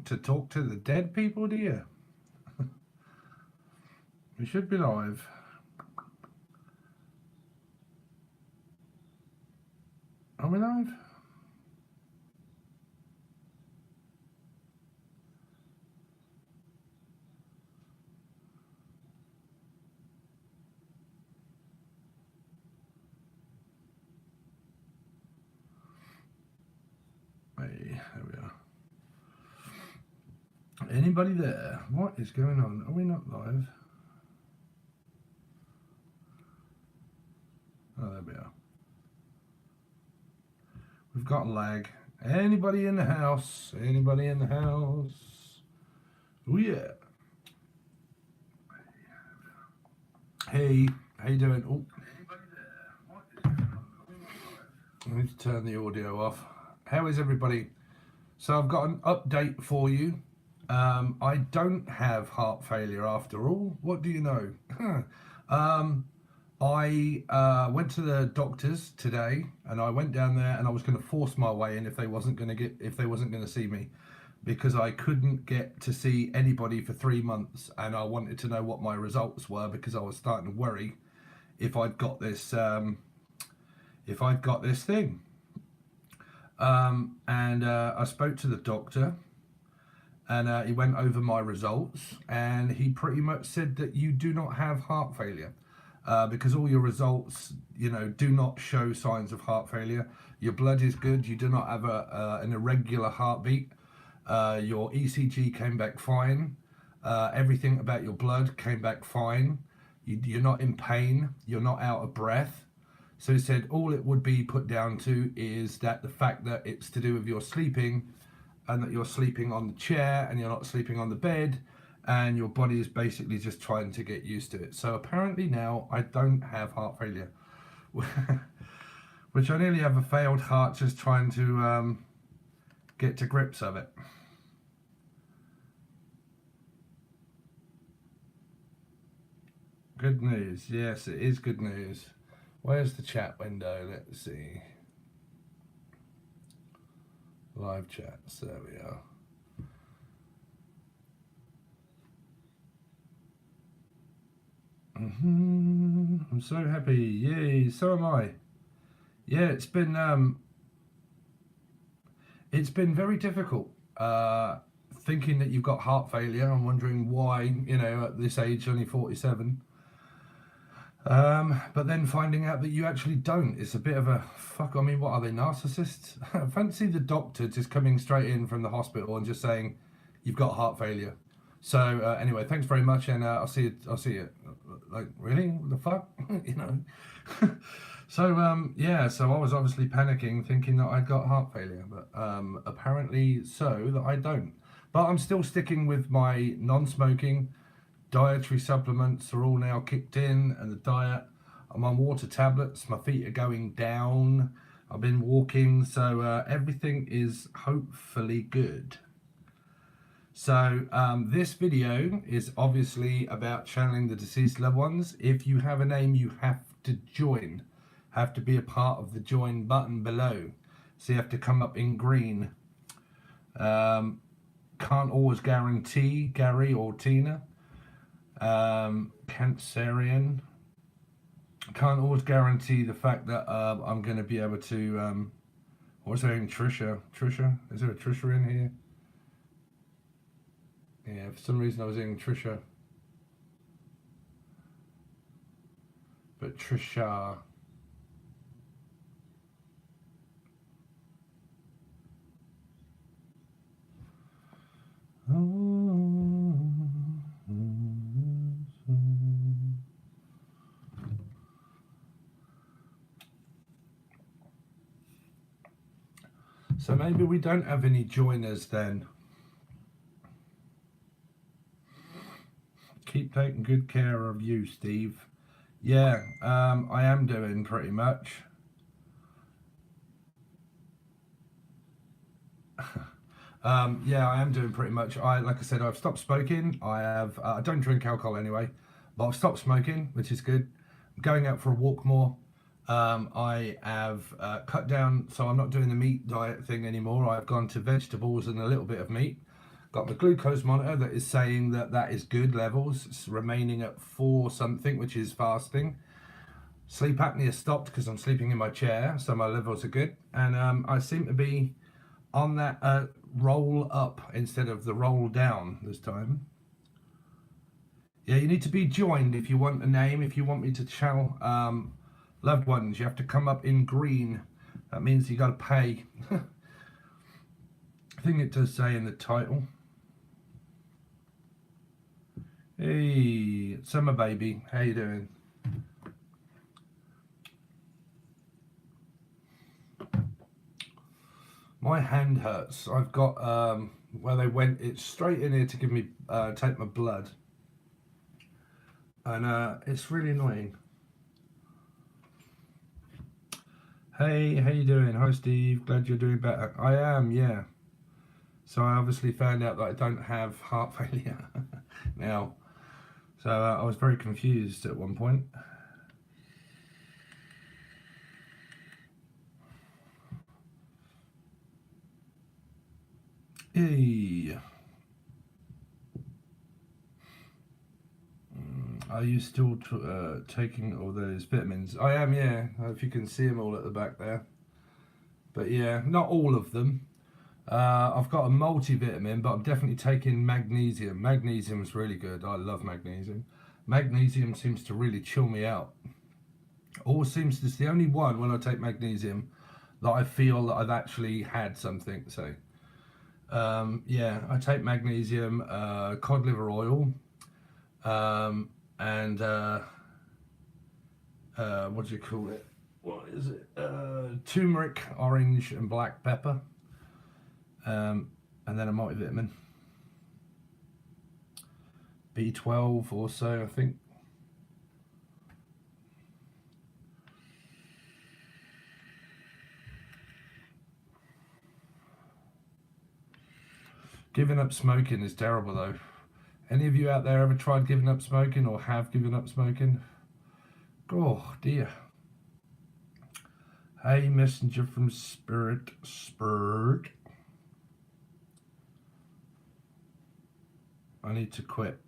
to talk to the dead people, do you? We should be live. Are we live? Hey, there we are. Anybody there? What is going on? Are we not live? Oh, there we are. We've got lag. Anybody in the house? Anybody in the house? Oh yeah. Hey, how you doing? Oh, I need to turn the audio off. How is everybody? So I've got an update for you. I don't have heart failure after all. What do you know? I went to the doctors today, and I went down there, and I was going to force my way in if they wasn't going to see me, because I couldn't get to see anybody for 3 months, and I wanted to know what my results were because I was starting to worry if I'd got this thing. And I spoke to the doctor, and he went over my results, and he pretty much said that you do not have heart failure. Because all your results, do not show signs of heart failure. Your blood is good. You do not have an irregular heartbeat. Your ECG came back fine. Everything about your blood came back fine. You're not in pain. You're not out of breath. So he said all it would be put down to is that the fact that it's to do with your sleeping, and that you're sleeping on the chair and you're not sleeping on the bed, and your body is basically just trying to get used to it. So apparently now I don't have heart failure, which I nearly have a failed heart just trying to get to grips of it. Good news. Yes, it is good news. Where's the chat window? Let's see. Live chats. There we are. I'm so happy. Yay, so am I. Yeah, it's been very difficult thinking that you've got heart failure. I'm wondering why, at this age, only 47. But then finding out that you actually don't, it's a bit of a fuck. I mean, what are they, narcissists? Fancy the doctor just coming straight in from the hospital and just saying you've got heart failure. So anyway, thanks very much, and I'll see you. Like, really? What the fuck? So yeah, so I was obviously panicking, thinking that I'd got heart failure, but apparently so that I don't. But I'm still sticking with my non-smoking. Dietary supplements are all now kicked in, and the diet. I'm on water tablets. My feet are going down. I've been walking, so everything is hopefully good. So this video is obviously about channeling the deceased loved ones. If you have a name, you have to join. Have to be a part of the join button below. So you have to come up in green. Can't always guarantee Gary or Tina. Cancerian. Can't always guarantee the fact that I'm going to be able to. What's her name? Trisha. Trisha? Is there a Trisha in here? Yeah, for some reason I was in Trisha. But Trisha. So maybe we don't have any joiners then. Keep taking good care of you, Steve. Yeah, I am doing pretty much. Yeah, I am doing pretty much. Like I said, I've stopped smoking. I don't drink alcohol anyway, but I've stopped smoking, which is good. I'm going out for a walk more. I have cut down, so I'm not doing the meat diet thing anymore. I've gone to vegetables and a little bit of meat, Got my glucose monitor that is saying that that is good levels. It's remaining at 4 something, which is fasting. Sleep apnea stopped because I'm sleeping in my chair, so my levels are good. And I seem to be on that roll up instead of the roll down this time. Yeah, you need to be joined if you want a name. If you want me to channel loved ones, you have to come up in green. That means you got to pay. I think it does say in the title. Hey, Summer Baby, how you doing? My hand hurts. I've got where they went. It's straight in here to give me take my blood, and it's really annoying. Hey, how you doing? Hi, Steve. Glad you're doing better. I am, yeah. So I obviously found out that I don't have heart failure now. So I was very confused at one point. Hey. Are you still taking all those vitamins? I am, yeah. If you can see them all at the back there. But yeah, not all of them. I've got a multivitamin, but I'm definitely taking magnesium. Magnesium is really good. I love magnesium. Magnesium seems to really chill me out. It's the only one when I take magnesium that I feel that I've actually had something. So yeah, I take magnesium, cod liver oil, and what do you call it? What is it? Turmeric, orange, and black pepper. And then a multivitamin. B12 also, I think. Giving up smoking is terrible though. Any of you out there ever tried giving up smoking or have given up smoking? Oh dear. Hey, messenger from Spirit. I need to quit.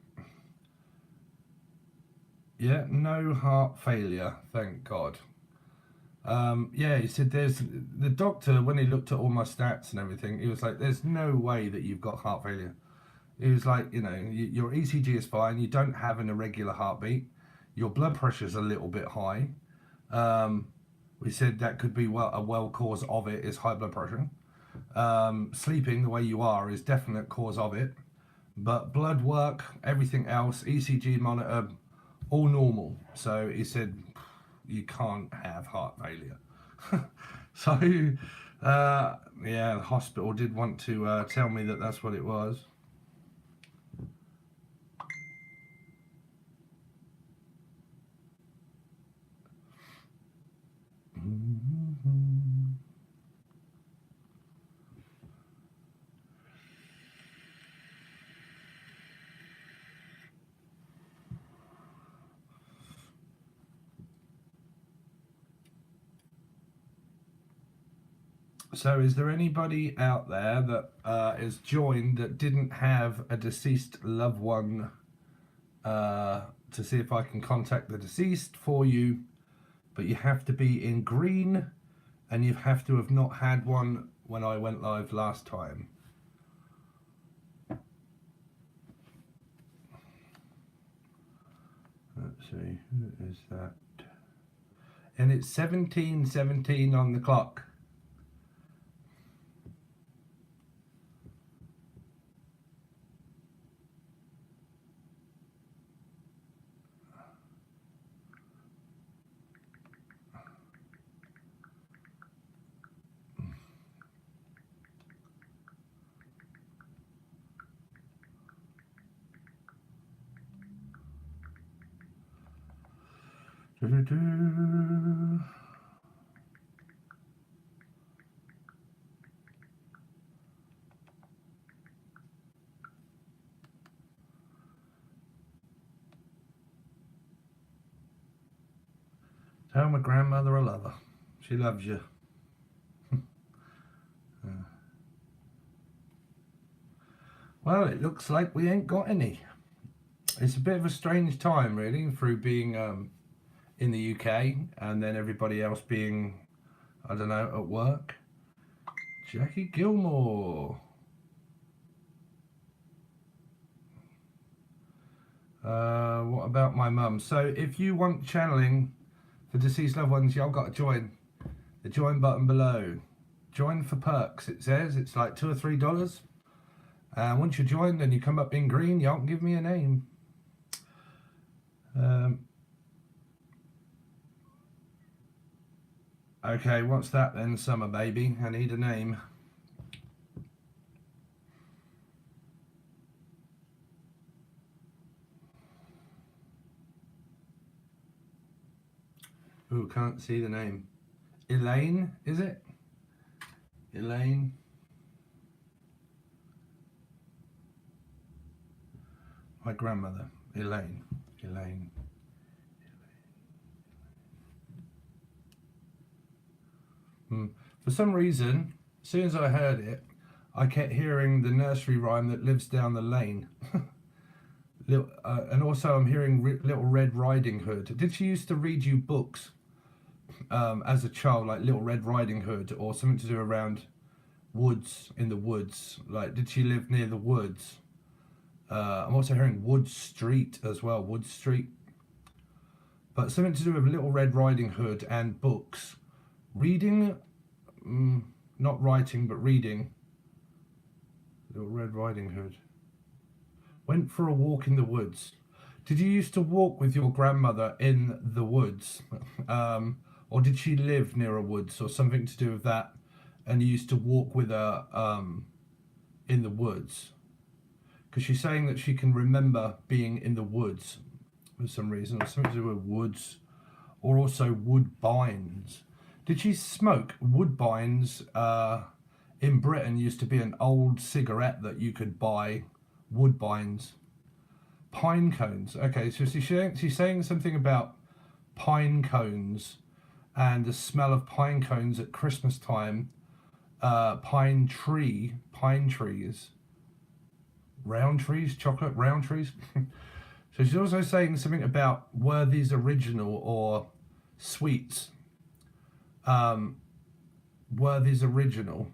Yeah, no heart failure, thank God. Yeah, he said the doctor, when he looked at all my stats and everything, he was like, there's no way that you've got heart failure. He was like, you know, your ECG is fine, you don't have an irregular heartbeat, your blood pressure is a little bit high. We said that could be a well cause of it is high blood pressure. Sleeping the way you are is definite cause of it. But blood work, everything else, ECG monitor, all normal. So he said, you can't have heart failure. So, yeah, the hospital did want to tell me that that's what it was. So is there anybody out there that is joined that didn't have a deceased loved one to see if I can contact the deceased for you, but you have to be in green and you have to have not had one when I went live last time. Let's see, who is that? And it's 17:17 on the clock. Tell my grandmother I love her. She loves you. Well, Well, it looks like we ain't got any. It's a bit of a strange time, really, through being in the UK and then everybody else being, I don't know, at work. Jackie Gilmore. What about my mum? So if you want channeling for deceased loved ones, y'all got to join. The join button below. Join for perks, it says. It's like $2 or $3. And once you join, then you come up in green. Y'all can give me a name. Okay, what's that then, Summer Baby? I need a name. Ooh, can't see the name. Elaine, is it? Elaine. My grandmother, Elaine. Elaine. For some reason, as soon as I heard it, I kept hearing the nursery rhyme that lives down the lane. And also I'm hearing Little Red Riding Hood. Did she used to read you books as a child, like Little Red Riding Hood, or something to do around woods, in the woods? Like, did she live near the woods? I'm also hearing Wood Street as well, Wood Street. But something to do with Little Red Riding Hood and books. Reading, not writing, but reading. Little Red Riding Hood. Went for a walk in the woods. Did you used to walk with your grandmother in the woods? Or did she live near a woods or something to do with that? And you used to walk with her in the woods? Because she's saying that she can remember being in the woods for some reason, or something to do with woods, or also woodbines. Did she smoke? Woodbines in Britain used to be an old cigarette that you could buy. Woodbines. Pine cones. Okay, so she's saying something about pine cones and the smell of pine cones at Christmas time. Pine trees. Round trees, chocolate round trees. So she's also saying something about were these original or sweets. Were these original?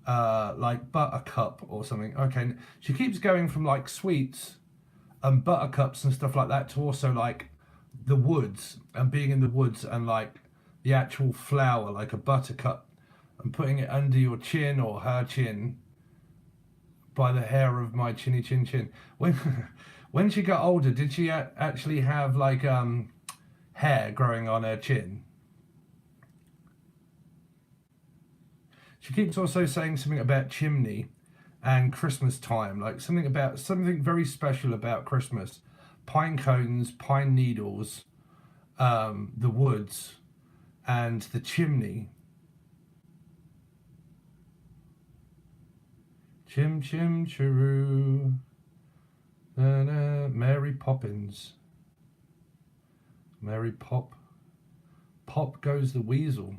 Like buttercup or something. Okay, she keeps going from like sweets and buttercups and stuff like that to also like the woods and being in the woods and like the actual flower, like a buttercup, and putting it under your chin or her chin by the hair of my chinny chin chin. When she got older, did she actually have like hair growing on her chin? She keeps also saying something about chimney and Christmas time, like something very special about Christmas. Pine cones, pine needles, the woods, and the chimney. Chim chim chiroo. Mary Poppins. Mary Pop. Pop goes the weasel.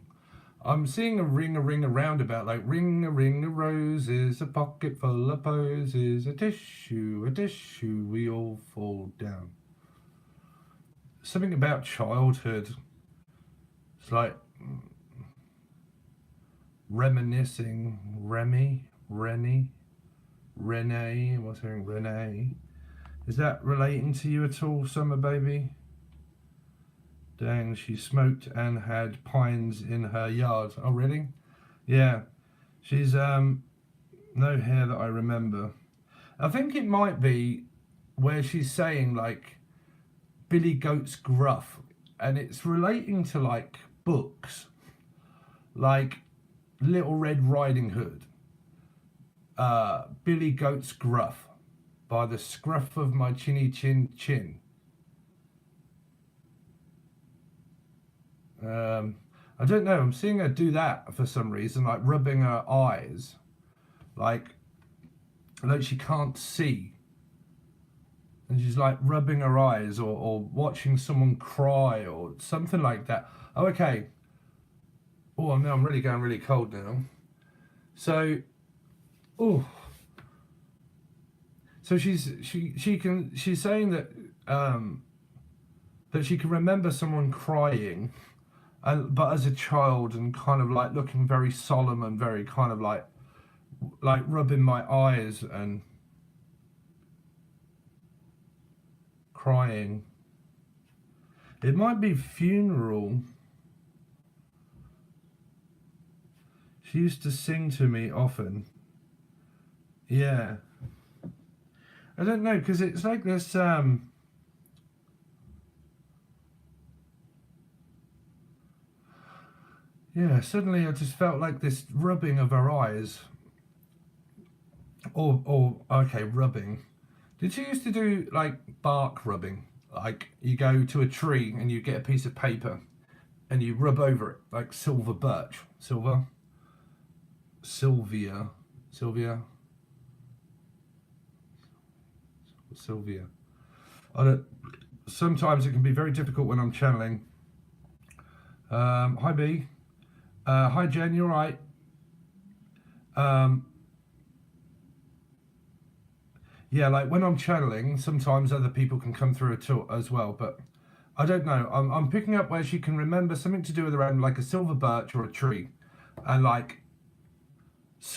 I'm seeing a ring a roundabout, like ring a roses, a pocket full of posies, a tissue, we all fall down. Something about childhood. It's like reminiscing. Rennie, what's hearing Renee? Is that relating to you at all, Summer Baby? Dang, she smoked and had pines in her yard. Oh, really? Yeah. She's, no hair that I remember. I think it might be where she's saying, like, Billy Goat's Gruff. And it's relating to, like, books. Like, Little Red Riding Hood. Billy Goat's Gruff. By the scruff of my chinny chin chin. I don't know, I'm seeing her do that for some reason, like rubbing her eyes, like she can't see, and she's like rubbing her eyes or watching someone cry or something like that. Oh, okay. Oh, now I'm really going really cold now. So, oh, So she's saying that that she can remember someone crying, but as a child, and kind of like looking very solemn and very kind of like rubbing my eyes and crying. It might be funeral. She used to sing to me often. Yeah. I don't know, because it's like this yeah, suddenly I just felt like this rubbing of her eyes. Or okay, rubbing. Did she used to do like bark rubbing? Like you go to a tree and you get a piece of paper and you rub over it, like silver birch. Sylvia. Sometimes it can be very difficult when I'm channeling. Hi B. Hi Jen, you're right. Yeah, like when I'm channeling, sometimes other people can come through as well, but I don't know. I'm picking up where she can remember something to do with around like a silver birch or a tree, and like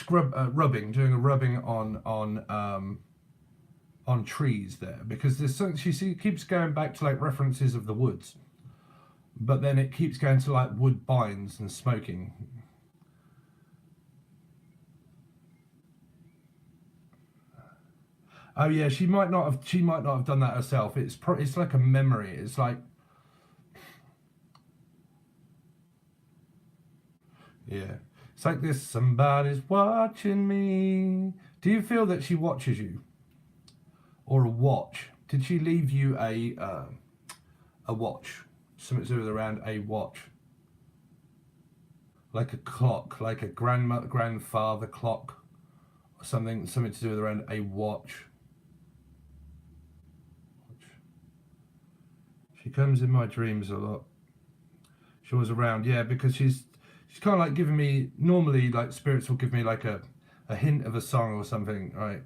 rubbing, doing a rubbing on trees there, because there's something she keeps going back to like references of the woods, but then it keeps going to like woodbines and smoking. Oh yeah, she might not have done that herself. It's like a memory. It's like, yeah, it's like this. Somebody's watching me. Do you feel that she watches you, or a watch? Did she leave you a watch? Something to do around a watch, like a clock, like a grandfather clock, or something to do with around a watch. She comes in my dreams a lot. She was around, yeah, because she's kind of like giving me, normally like spirits will give me like a hint of a song or something, right?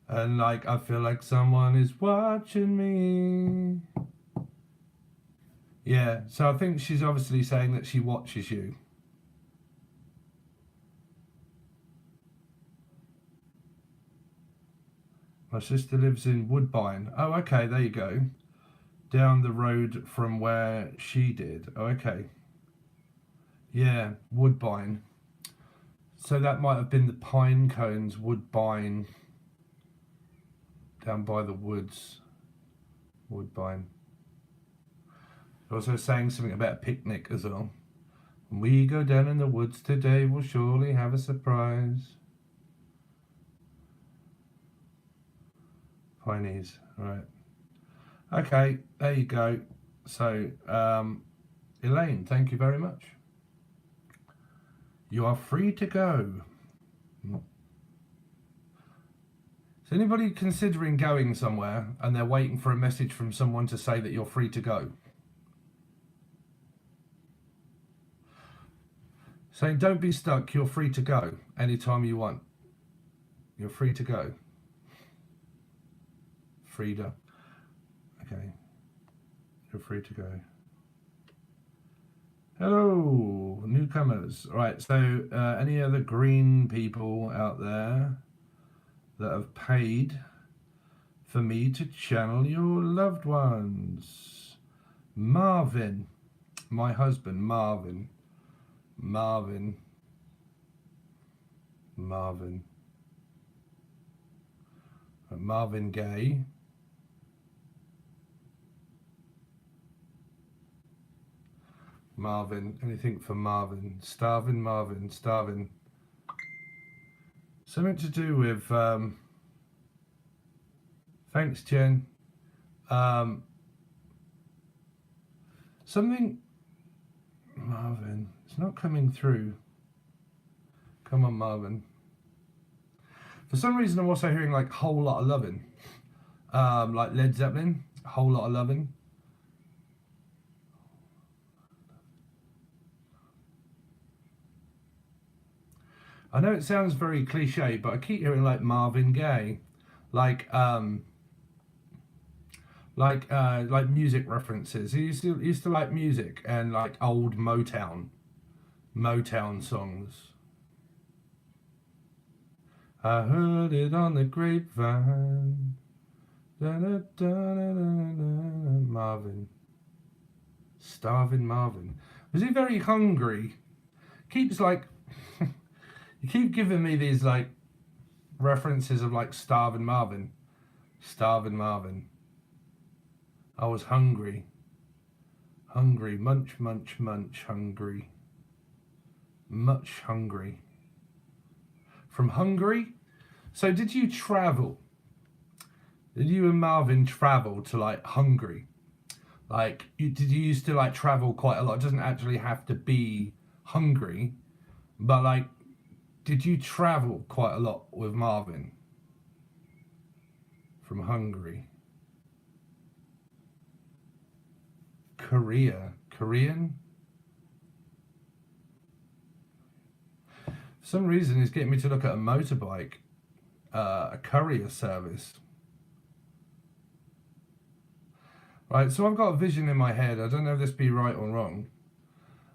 And like I feel like someone is watching me. Yeah, so I think she's obviously saying that she watches you. My sister lives in Woodbine. Oh, okay, there you go. Down the road from where she did. Oh, okay. Yeah, Woodbine. So that might have been the pine cones, Woodbine. Down by the woods. Woodbine. Also saying something about a picnic as well. When we go down in the woods today, we'll surely have a surprise. Pineys, right. Okay, there you go. So, Elaine, thank you very much. You are free to go. Is anybody considering going somewhere and they're waiting for a message from someone to say that you're free to go? Saying don't be stuck, you're free to go anytime you want. You're free to go. Frida. Okay. You're free to go. Hello, newcomers. All right, so any other green people out there that have paid for me to channel your loved ones? Marvin, my husband, Marvin. Marvin. Marvin Gaye. Marvin, anything for Marvin. Starvin, Marvin, starvin. Something to do with, thanks Jen. Something, Marvin, it's not coming through. Come on, Marvin. For some reason, I'm also hearing like whole lot of loving. Like Led Zeppelin, a whole lot of loving. I know it sounds very cliche, but I keep hearing like Marvin Gaye. like like music references. He used to like music and like old Motown songs. I heard it on the grapevine. Marvin. Starving Marvin. Was he very hungry? Keeps like you keep giving me these like references of like Starving Marvin. Starving Marvin. I was hungry. Hungry. Munch, munch, munch. Hungry. Much hungry. From Hungary? So did you travel? Did you and Marvin travel to like Hungary? Like, did you used to like travel quite a lot? It doesn't actually have to be Hungary, but like, did you travel quite a lot with Marvin from Hungary? Korean? For some reason, he's getting me to look at a motorbike, a courier service. Right, so I've got a vision in my head. I don't know if this be right or wrong,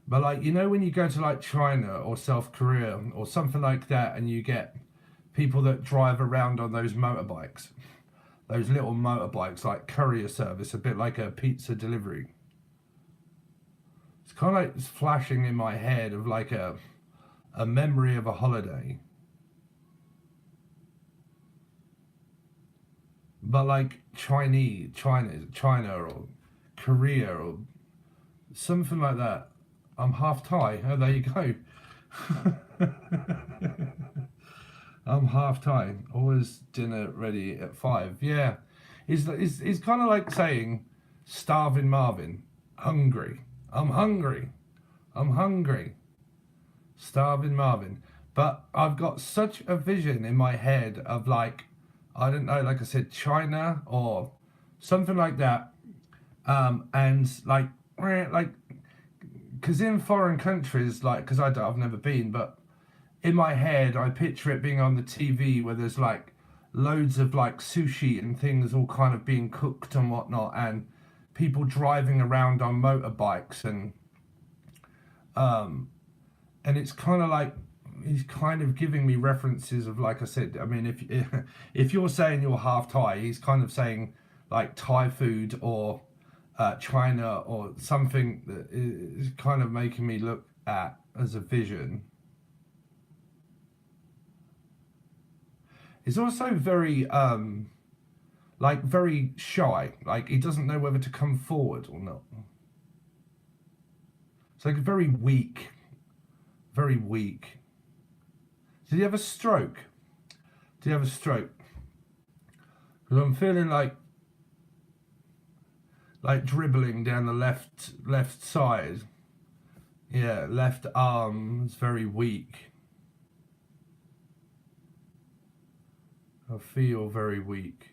but like, you know, when you go to like China or South Korea or something like that, and you get people that drive around on those motorbikes, those little motorbikes, like courier service, a bit like a pizza delivery. It's kind of like it's flashing in my head of like a memory of a holiday. But like China or Korea or something like that. I'm half Thai. Oh, there you go. I'm half Thai. Always dinner ready at 5. Yeah. He's kind of like saying, Starving Marvin, hungry. I'm hungry. I'm hungry. Starving Marvin. But I've got such a vision in my head of like, I don't know, like I said, China or something like that. And like, because in foreign countries, like, because I've never been, but in my head, I picture it being on the TV where there's like loads of like sushi and things all kind of being cooked and whatnot, and people driving around on motorbikes, and it's kind of like he's kind of giving me references of, like I said, I mean, if you're saying you're half Thai, he's kind of saying like Thai food or China or something that is kind of making me look at as a vision. He's also very like very shy, like he doesn't know whether to come forward or not. It's like very weak, very weak. Did he have a stroke? Did he have a stroke? Because I'm feeling like dribbling down the left side. Yeah, left arm is very weak. I feel very weak.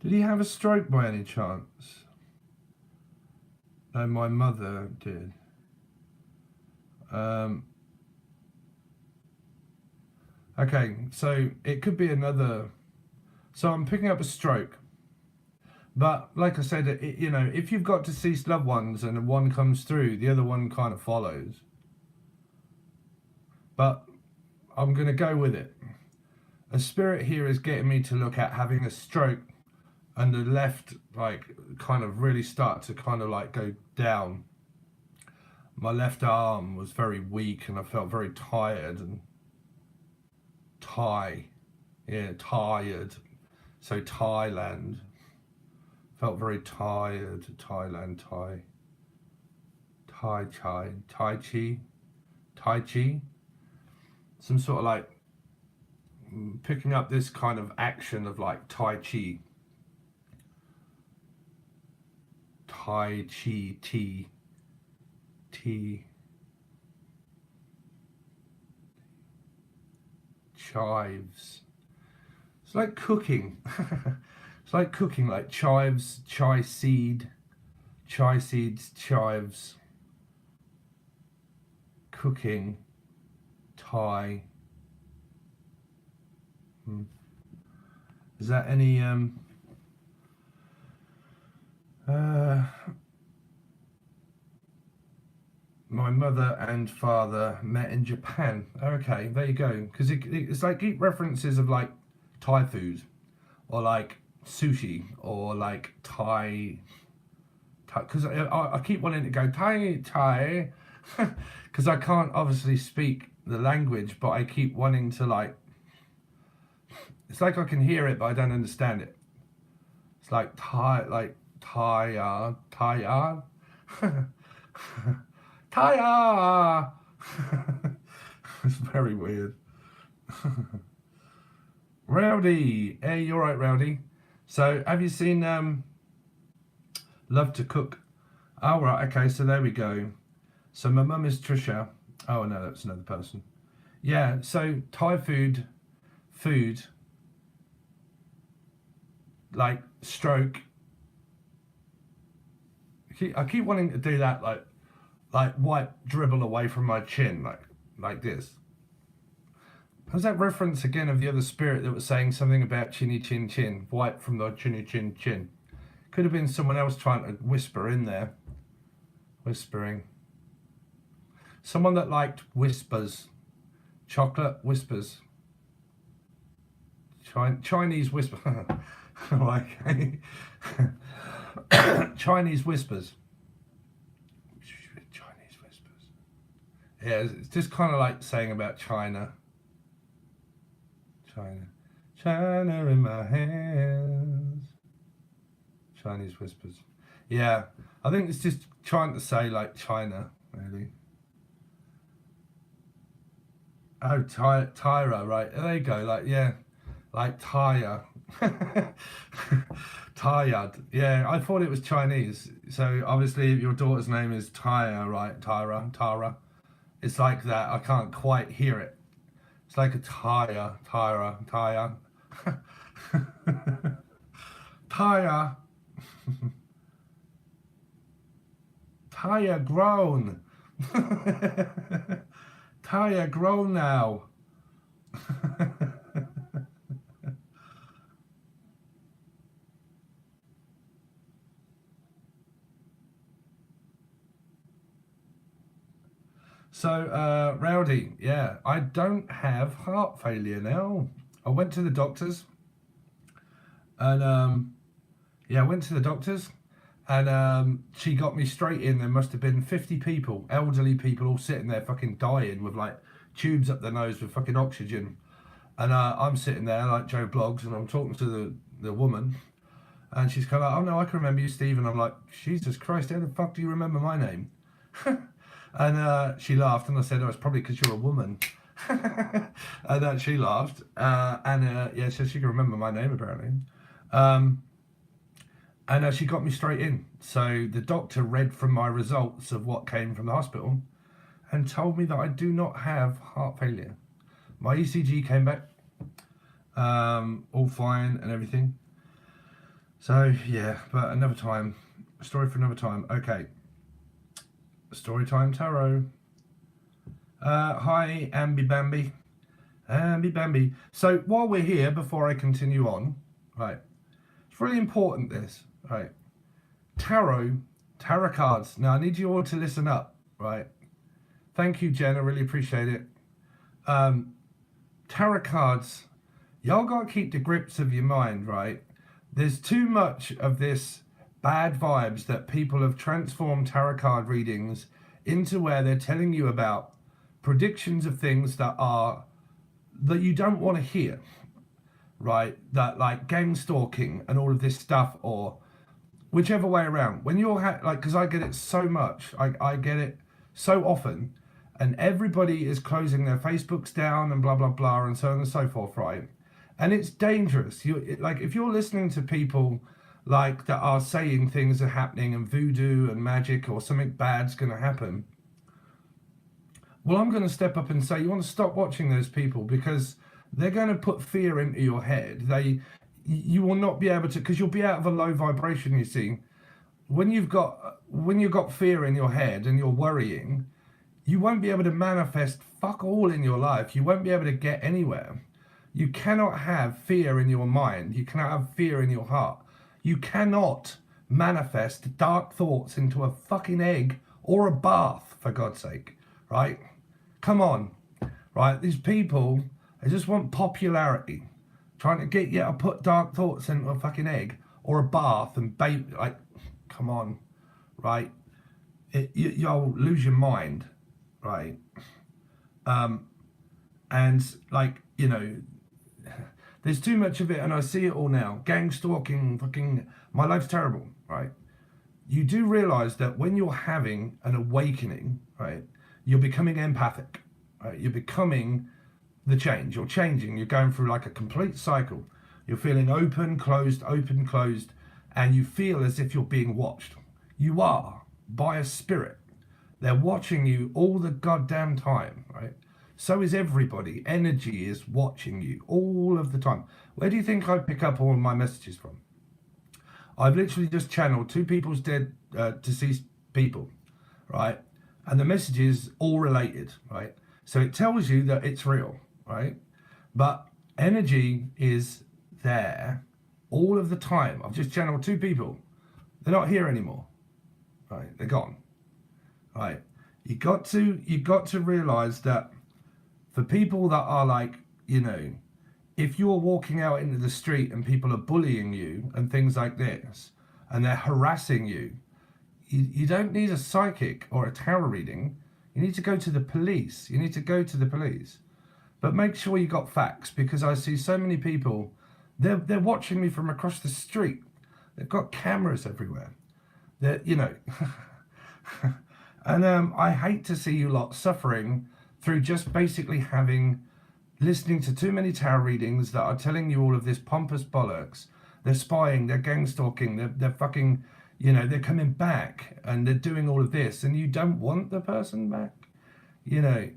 Did he have a stroke by any chance? No, my mother did. Okay, so it could be another. So I'm picking up a stroke. But like I said, you know, if you've got deceased loved ones and one comes through, the other one kind of follows. But I'm going to go with it. A spirit here is getting me to look at having a stroke and the left, like, kind of really start to kind of like go down. My left arm was very weak and I felt very tired and tired. So Thailand. Felt very tired. Thailand, Tai Chi. Some sort of like picking up this kind of action of like Tai Chi. Tai Chi, T. Chives. It's like cooking. It's like cooking, like chives, chai seeds, chives, cooking, Thai, Is that any my mother and father met in Japan. Okay, there you go. Because it's like keep references of like Thai food, or like sushi, or like Thai. Because I keep wanting to go Thai, because I can't obviously speak the language, but I keep wanting to like. It's like I can hear it, but I don't understand it. It's like Thai, like Thai, Thai. Taya! It's very weird. Rowdy! Hey, you're right, Rowdy. So, have you seen Love to Cook? Oh, right, okay, so there we go. So, my mum is Trisha. Oh, no, that's another person. Yeah, so Thai food, like stroke. I keep wanting to do that, like wipe dribble away from my chin, like this. Was that reference again of the other spirit that was saying something about chinny chin chin, wipe from the chinny chin chin? Could have been someone else trying to whisper in there, whispering. Someone that liked whispers, chocolate whispers, Chinese whisper, like Chinese whispers. Yeah, it's just kind of like saying about China. China in my hands. Chinese whispers. Yeah, I think it's just trying to say like China, really. Oh, Tyra, right? There you go. Like, yeah, like Tyre. Tired. Yeah, I thought it was Chinese. So obviously, your daughter's name is Tyra, right? Tyra. It's like that. I can't quite hear it. It's like a tire. Tire. Tire grown. Tire grown now. So, Rowdy, yeah, I don't have heart failure now. I went to the doctors, and yeah, I went to the doctors, and she got me straight in. There must have been 50 people, elderly people, all sitting there fucking dying with like tubes up their nose with fucking oxygen. And I'm sitting there like Joe Blogs, and I'm talking to the woman, and she's kind of like, oh no, I can remember you, Steve. And I'm like, Jesus Christ, how the fuck do you remember my name? And she laughed, and I said, oh, it's probably because you're a woman. And she laughed, and yeah, so she can remember my name apparently. And she got me straight in. So the doctor read from my results of what came from the hospital and told me that I do not have heart failure. My ECG came back, all fine and everything. So yeah, but another time, a story for another time. Okay. Storytime Tarot. Hi, Ambi Bambi. So while we're here, before I continue on, right, it's really important this, right? Tarot cards. Now I need you all to listen up, right? Thank you, Jen. I really appreciate it. Tarot cards, y'all gotta keep the grips of your mind, right? There's too much of this bad vibes that people have transformed tarot card readings into, where they're telling you about predictions of things that you don't want to hear, right? That like gang stalking and all of this stuff, or whichever way around. When you're like, because I get it so much, I get it so often, and everybody is closing their Facebooks down and blah blah blah and so on and so forth, right? And it's dangerous. Like if you're listening to people like that are saying things are happening and voodoo and magic or something bad's going to happen, well, I'm going to step up and say you want to stop watching those people, because they're going to put fear into your head. You will not be able to, because you'll be out of a low vibration. You see, when you've got fear in your head and you're worrying, you won't be able to manifest fuck all in your life. You won't be able to get anywhere. You cannot have fear in your mind. You cannot have fear in your heart. You cannot manifest dark thoughts into a fucking egg or a bath, for God's sake, right? Come on, right? These people, they just want popularity, trying to get you to put dark thoughts into a fucking egg or a bath and bait. Like, come on, right? You'll lose your mind, right? And like, you know, there's too much of it, and I see it all now. Gang stalking, fucking, my life's terrible, right? You do realize that when you're having an awakening, right, you're becoming empathic, right? You're becoming the change. You're changing. You're going through like a complete cycle. You're feeling open, closed, and you feel as if you're being watched. You are, by a spirit. They're watching you all the goddamn time, right? So is everybody. Energy is watching you all of the time. Where do you think I pick up all of my messages from? I've literally just channeled two people's dead, deceased people, right? And the messages all related, right? So it tells you that it's real, right? But energy is there all of the time. I've just channeled two people. They're not here anymore, right? They're gone, right? You got to realize that for people that are like, you know, if you're walking out into the street and people are bullying you and things like this, and they're harassing you, you don't need a psychic or a tarot reading. You need to go to the police. You need to go to the police. But make sure you got facts, because I see so many people, they're watching me from across the street. They've got cameras everywhere. They're, you know, and I hate to see you lot suffering through just basically listening to too many tarot readings that are telling you all of this pompous bollocks. They're spying, they're gang stalking, they're fucking, you know, they're coming back and they're doing all of this, and you don't want the person back, you know.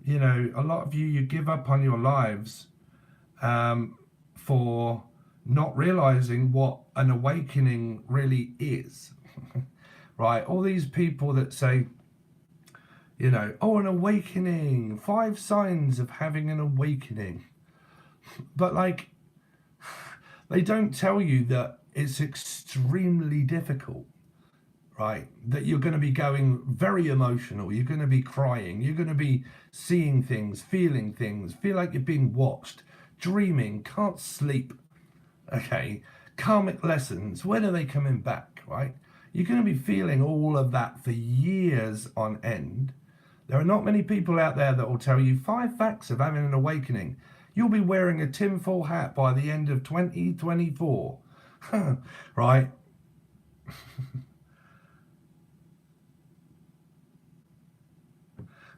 You know, a lot of you give up on your lives for not realizing what an awakening really is. Right? All these people that say, you know, oh, an awakening, 5 signs of having an awakening. But like, they don't tell you that it's extremely difficult, right? That you're going to be going very emotional. You're going to be crying. You're going to be seeing things, feel like you're being watched, dreaming, can't sleep. Okay. Karmic lessons. When are they coming back, right? You're going to be feeling all of that for years on end. There are not many people out there that will tell you 5 facts of having an awakening. You'll be wearing a tinfoil hat by the end of 2024. Right?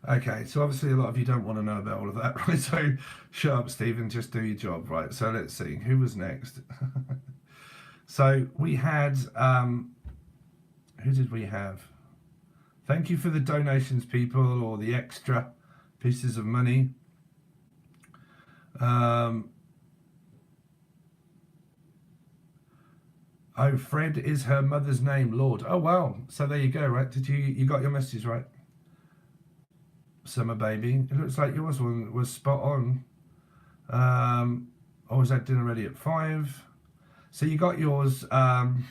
Okay, so obviously a lot of you don't want to know about all of that, right? So shut up, Stephen, just do your job, right? So let's see, who was next? So we had, who did we have? Thank you for the donations, people, or the extra pieces of money. Oh, Fred is her mother's name, Lord. Oh, wow. So there you go, right? You got your message right? Summer baby. It looks like yours was spot on. I was at dinner ready at 5. So you got yours, Alvin.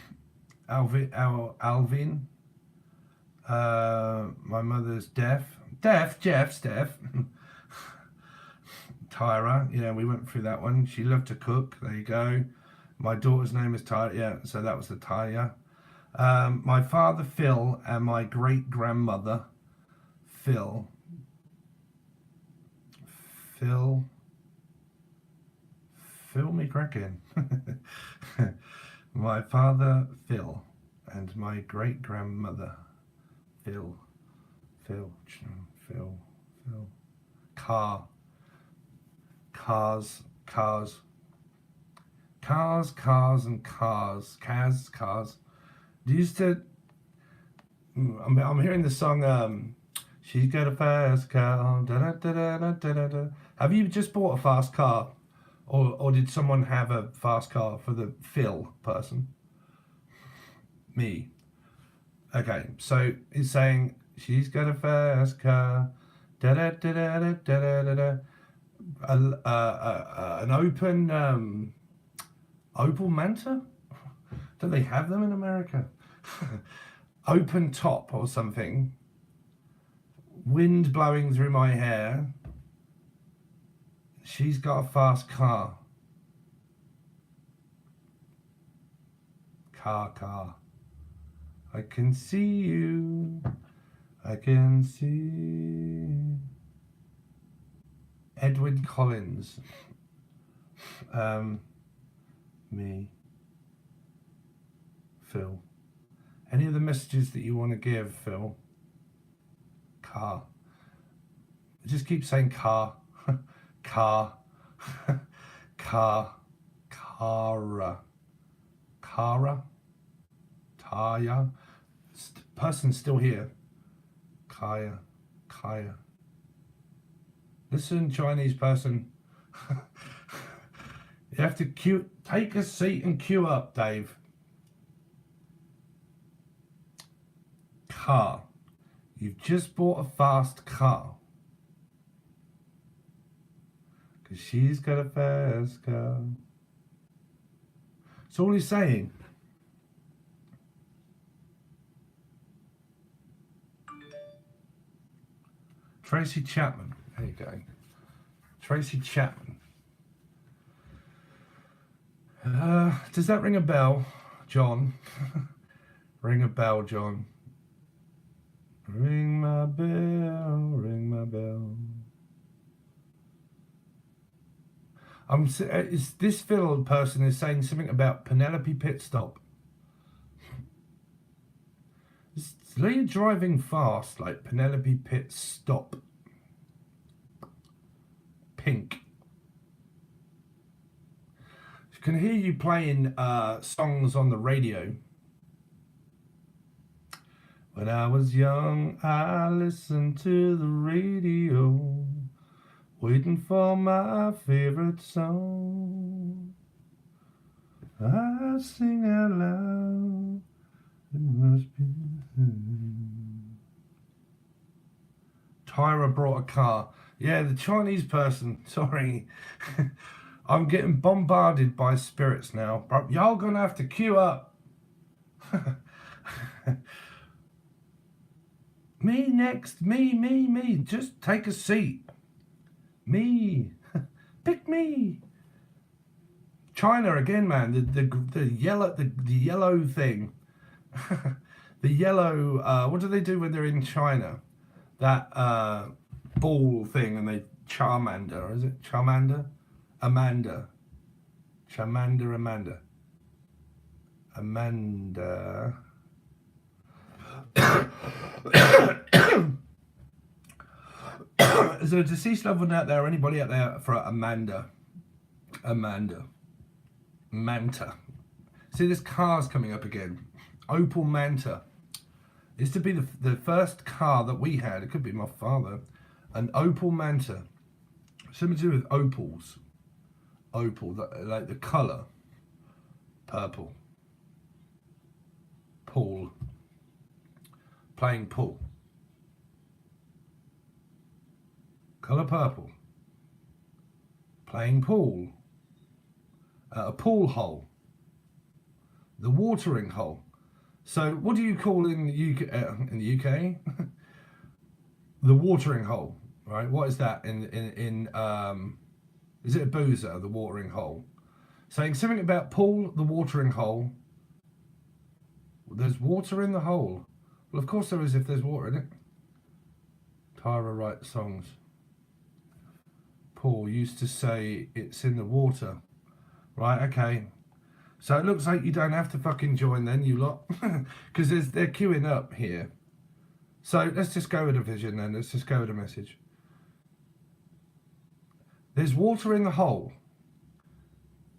My mother's deaf. Steph. Tyra, yeah, we went through that one. She loved to cook. There you go. My daughter's name is Tyra. Yeah, so that was the Tyra. My father, Phil, and my great-grandmother, Phil. Phil me cracking. My father, Phil, and my great-grandmother, Phil. Cars and cars. Used to, I'm hearing the song, she's got a fast car, da-da-da-da-da-da-da. Have you just bought a fast car? Or did someone have a fast car for the Phil person? Me. Okay, so he's saying, she's got a fast car, Da da da da da da da da. An open opal manta? Do they have them in America? Open top or something. Wind blowing through my hair. She's got a fast car. Car. I can see you. I can see. Edwin Collins. Me. Phil. Any of the messages that you want to give, Phil? Car. I just keep saying car. Car. Car. Cara. Cara. Taya. Person's still here. Kaya. Kaya. Listen, Chinese person. You have to queue. Take a seat and queue up, Dave. Car. You've just bought a fast car. Because she's got a fast car. That's all he's saying. Tracy Chapman. There you go. Tracy Chapman. Does that ring a bell, John? Ring a bell, John. Ring my bell, ring my bell. This Phil person is saying something about Penelope pit stop. They're driving fast, like Penelope pit stop. Pink. I can hear you playing songs on the radio. When I was young, I listened to the radio, waiting for my favorite song. I sing out loud, it must be. Tyra brought a car. Yeah, the Chinese person, sorry. I'm getting bombarded by spirits now. Y'all gonna have to queue up. Me next, me. Just take a seat. Me. Pick me. China again, man. The yellow thing. The yellow, what do they do when they're in China? That ball thing, and they Charmander, is it? Charmander? Amanda. Charmander, Amanda. Amanda. Is there a deceased loved one out there, or anybody out there for Amanda? Amanda. Manta. See, this car's coming up again. Opal Manta. It's to be the first car that we had. It could be my father. An Opal Manta. Something to do with opals. Opal, like the colour. Purple. Pool. Playing pool. Colour purple. Playing pool. A pool hole. The watering hole. So what do you call in the UK? The watering hole, right? What is that in is it a boozer, the watering hole? Saying something about pool, the watering hole. There's water in the hole. Well, of course there is if there's water in it. Tyra writes songs. Paul used to say it's in the water. Right, okay. So it looks like you don't have to fucking join then, you lot. Because they're queuing up here. So let's just go with a vision then. Let's just go with a message. There's water in the hole.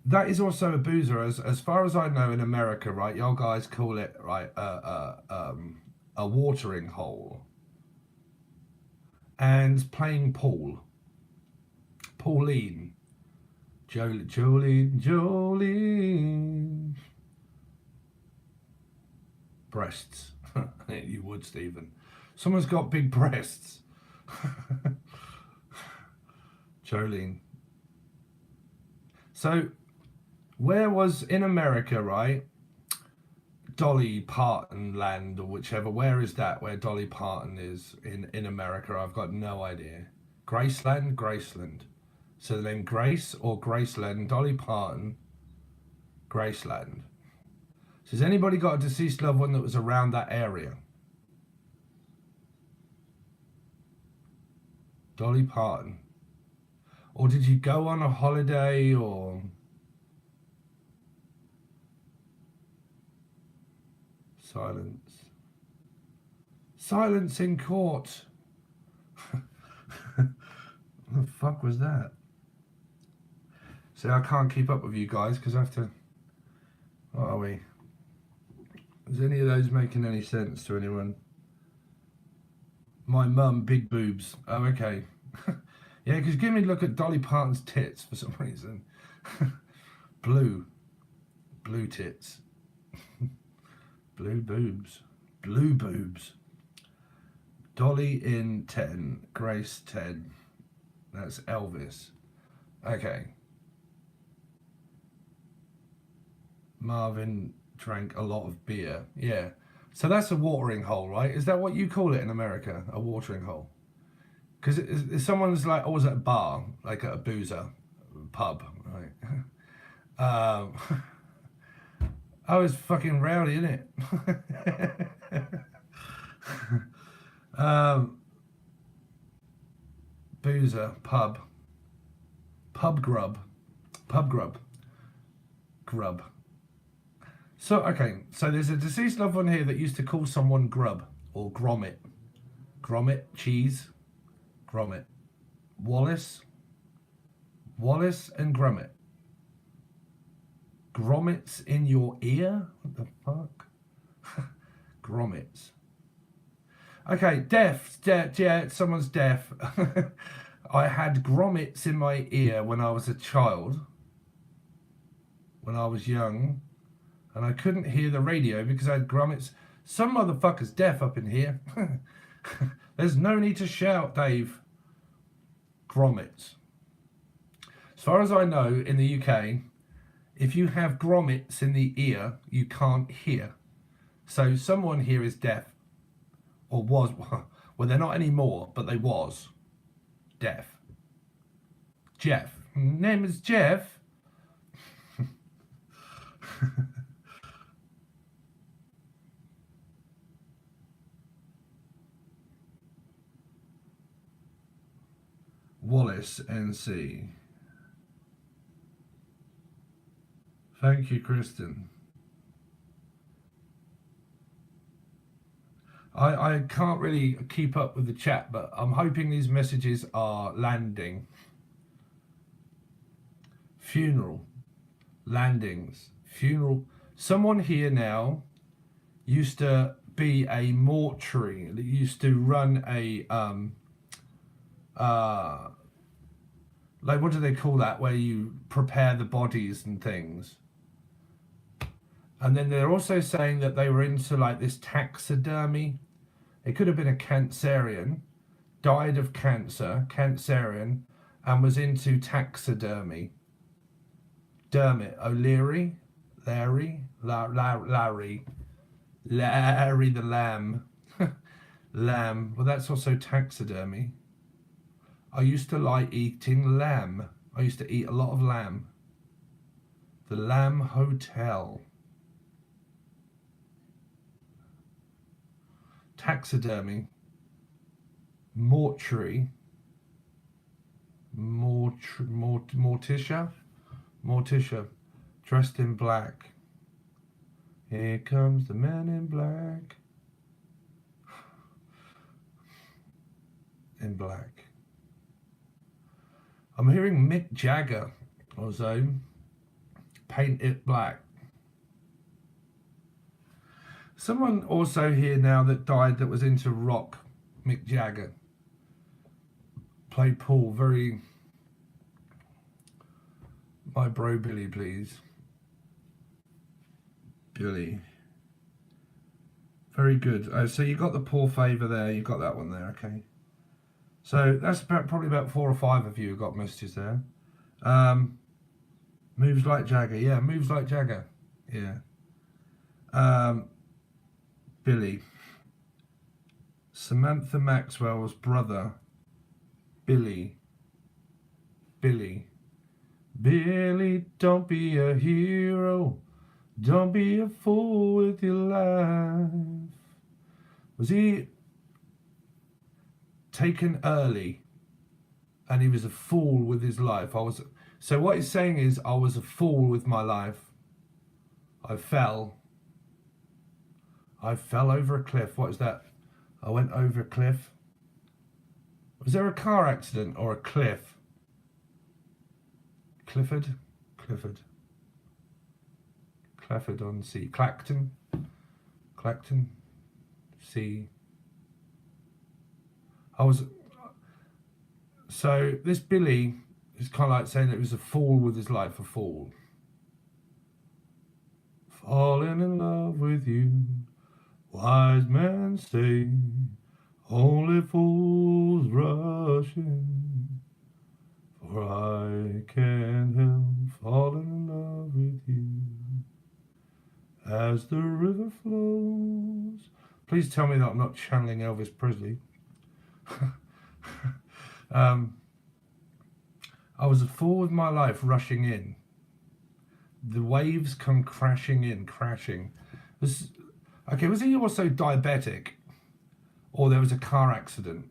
That is also a boozer, as far as I know in America, right? Y'all guys call it, right, a watering hole. And playing pool. Pauline. Jolene. Breasts. You would, Stephen. Someone's got big breasts. Jolene. So, where was in America, right? Dolly Parton land or whichever. Where is that? Where Dolly Parton is in America? I've got no idea. Graceland, Graceland. So the name Grace or Graceland, Dolly Parton, Graceland. So has anybody got a deceased loved one that was around that area? Dolly Parton. Or did you go on a holiday or... Silence. Silence in court. What the fuck was that? See, I can't keep up with you guys because I have to... What are we? Is any of those making any sense to anyone? My mum, big boobs. Oh, okay. Yeah, because give me a look at Dolly Parton's tits for some reason. Blue. Blue tits. Blue boobs. Blue boobs. Dolly in 10. Grace 10. That's Elvis. Okay. Marvin drank a lot of beer. Yeah. So that's a watering hole, right? Is that what you call it in America? A watering hole? Because if someone's like always at a bar, like at a boozer, pub, right? Oh, it's fucking rowdy, isn't it? Boozer, pub grub, grub. So, okay, so there's a deceased loved one here that used to call someone grub or grommet. Grommet, cheese, grommet. Wallace and grommet. Grommets in your ear? What the fuck? Grommets. Okay, deaf, yeah, someone's deaf. I had grommets in my ear when I was a child, when I was young, and I couldn't hear the radio because I had grommets. Some motherfucker's deaf up in here. There's no need to shout, Dave. Grommets. As far as I know, in the UK, if you have grommets in the ear, you can't hear. So someone here is deaf, or was, well, they're not anymore, but they was deaf. Jeff. Name is Jeff. Wallace NC. Thank you, Kristen. I can't really keep up with the chat, but I'm hoping these messages are landing. Funeral. Landings. Funeral. Someone here now used to be a mortuary. That used to run a like, what do they call that, where you prepare the bodies and things. And then they're also saying that they were into like this taxidermy. It could have been a Cancerian, died of cancer, Cancerian, and was into taxidermy. Dermot O'Leary, Larry the Lamb. Lamb, well, that's also taxidermy. I used to like eating lamb. I used to eat a lot of lamb. The Lamb Hotel. Taxidermy. Mortuary. Morticia. Dressed in black. Here comes the man in black. In black. I'm hearing Mick Jagger or so. Paint it black. Someone also here now that died that was into rock. Mick Jagger. Played Paul. Very... My bro Billy, please. Billy. Very good. Oh, so you got the Paul Favour there. You got that one there, okay. So that's probably about 4 or 5 of you who got messages there. Moves like Jagger. Yeah, moves like Jagger. Yeah. Billy. Samantha Maxwell's brother. Billy. Billy. Billy, don't be a hero. Don't be a fool with your life. Was he taken early and he was a fool with his life? So what he's saying is, I was a fool with my life. I fell over a cliff. What is that? I went over a cliff. Was there a car accident or a cliff? Clifford on sea. Clacton, sea. So this Billy is kind of like saying that it was a fool with his life, a fool. Falling in love with you, wise men say, only fools rush in, for I can't help falling in love with you. As the river flows. Please tell me that I'm not channeling Elvis Presley. I was a fool with my life rushing in. The waves come crashing in, crashing. Was he also diabetic? Or there was a car accident?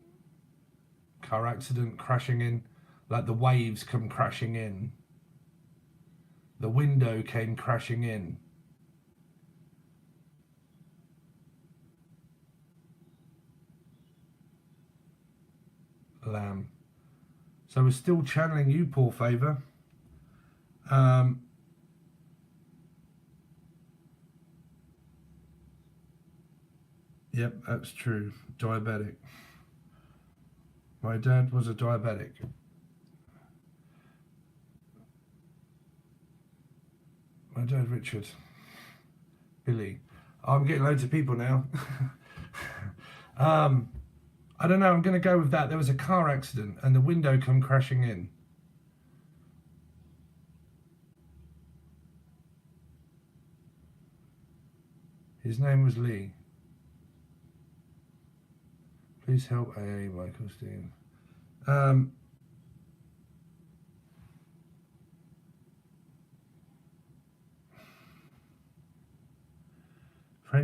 Car accident crashing in, like the waves come crashing in. The window came crashing in. Lamb. So we're still channeling you, Paul Favor. Yep, that's true. Diabetic. My dad was a diabetic. My dad, Richard. Billy. I'm getting loads of people now. I don't know, I'm going to go with that. There was a car accident and the window come crashing in. His name was Lee. Please help AA, Michael Steve. Friend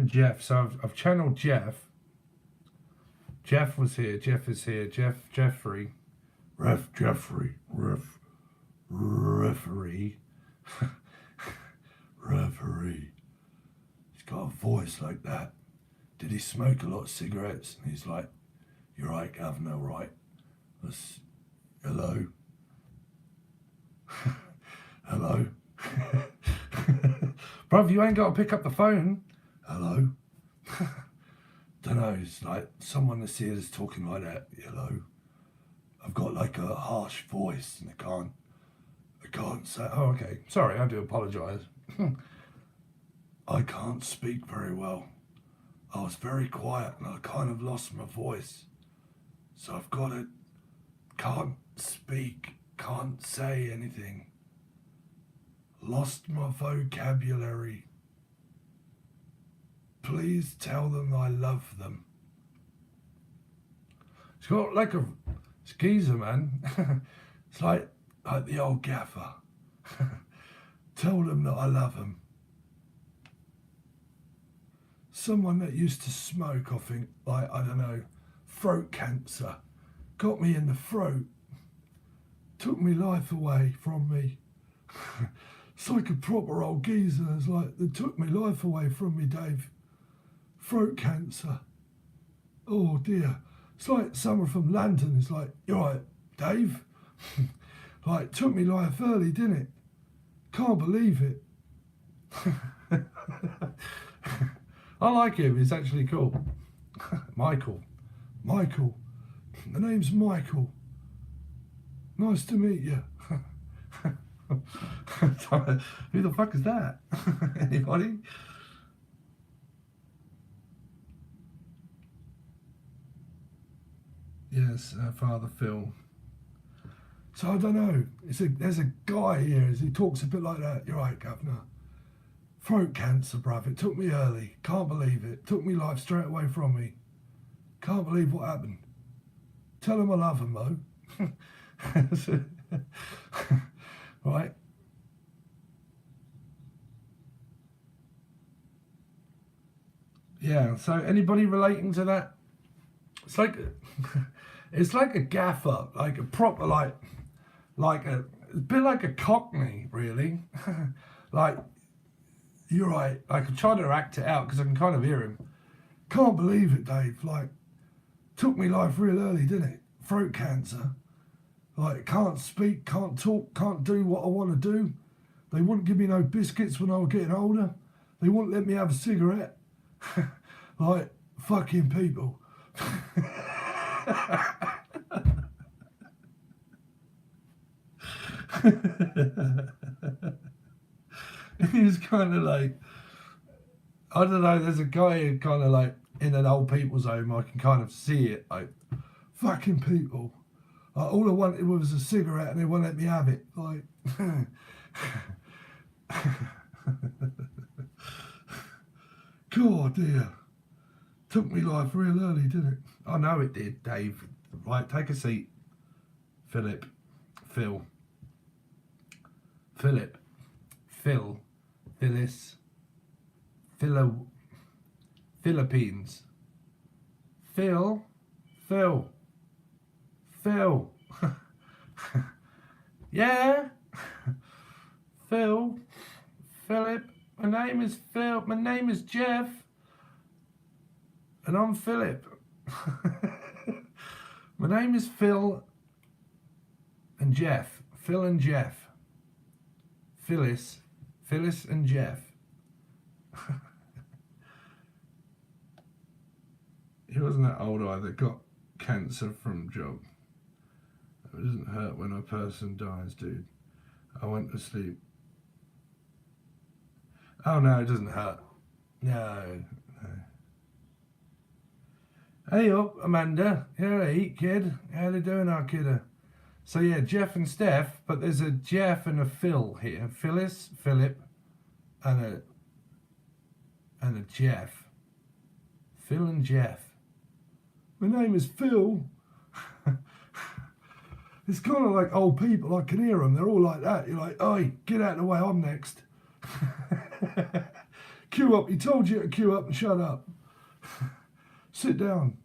Jeff. So I've channeled Jeff. Jeff was here. Jeff is here. Jeffrey. Jeffrey. Referee. Referee. He's got a voice like that. Did he smoke a lot of cigarettes? And he's like, "You're right, Governor, right? Hello? Hello? Bruv, you ain't got to pick up the phone. Hello?" Don't know, it's like someone that's here is talking like that. Hello? I've got like a harsh voice and I can't say, oh, okay. Sorry, I do apologise. I can't speak very well. I was very quiet and I kind of lost my voice. So I've got it. Can't speak, can't say anything. Lost my vocabulary. Please tell them I love them. It's got like a geezer, man. It's like the old gaffer. Tell them that I love them. Someone that used to smoke, I think, like, I don't know, throat cancer. Got me in the throat. Took me life away from me. It's like a proper old geezer. It's like, they took me life away from me, Dave. Throat cancer. Oh dear. It's like someone from London is like, "You're right, Dave." Like, took me life early, didn't it? Can't believe it. I like him, he's actually cool. Michael. The name's Michael. Nice to meet you. Who the fuck is that? Anybody? Yeah, Yes, Father Phil. So I don't know. There's a guy here. He talks a bit like that. You're right, Governor. Throat cancer, bruv. It took me early. Can't believe it. Took me life straight away from me. Can't believe what happened. Tell him I love him, Mo. Right. Yeah. So anybody relating to that? It's like it's like a gaffer, like a proper a bit like a cockney, really. Like, you're right. Like, I'm trying to act it out because I can kind of hear him. Can't believe it, Dave. Like, took me life real early, didn't it? Throat cancer. Like, can't speak, can't talk, can't do what I want to do. They wouldn't give me no biscuits when I was getting older. They wouldn't let me have a cigarette. Like, fucking people. He's kind of like, I don't know, there's a guy who kind of like in an old people's home, I can kind of see it, like, fucking people. Like, all I wanted was a cigarette and they won't let me have it. Like, God dear. Took me life real early, didn't it? I know it did, Dave. Right, take a seat. Philip. Phil. Philip. Phil. Phyllis. Philippines. Phil. Phil. Phil. Yeah. Phil. Philip. My name is Phil. My name is Jeff. And I'm Philip. My name is Phil and Jeff. Phil and Jeff. Phyllis and Jeff. He wasn't that old either. Got cancer from job. It doesn't hurt when a person dies, dude. I went to sleep. Oh no, it doesn't hurt. No. Hey up, Amanda. Yeah, eat, kid. How they doing, our kidder? So yeah, Jeff and Steph, but there's a Jeff and a Phil here. Phyllis, Philip, and a Jeff. Phil and Jeff. My name is Phil. It's kind of like old people. I can hear them. They're all like that. You're like, oi, get out of the way. I'm next. Queue up. He told you to queue up and shut up. Sit down.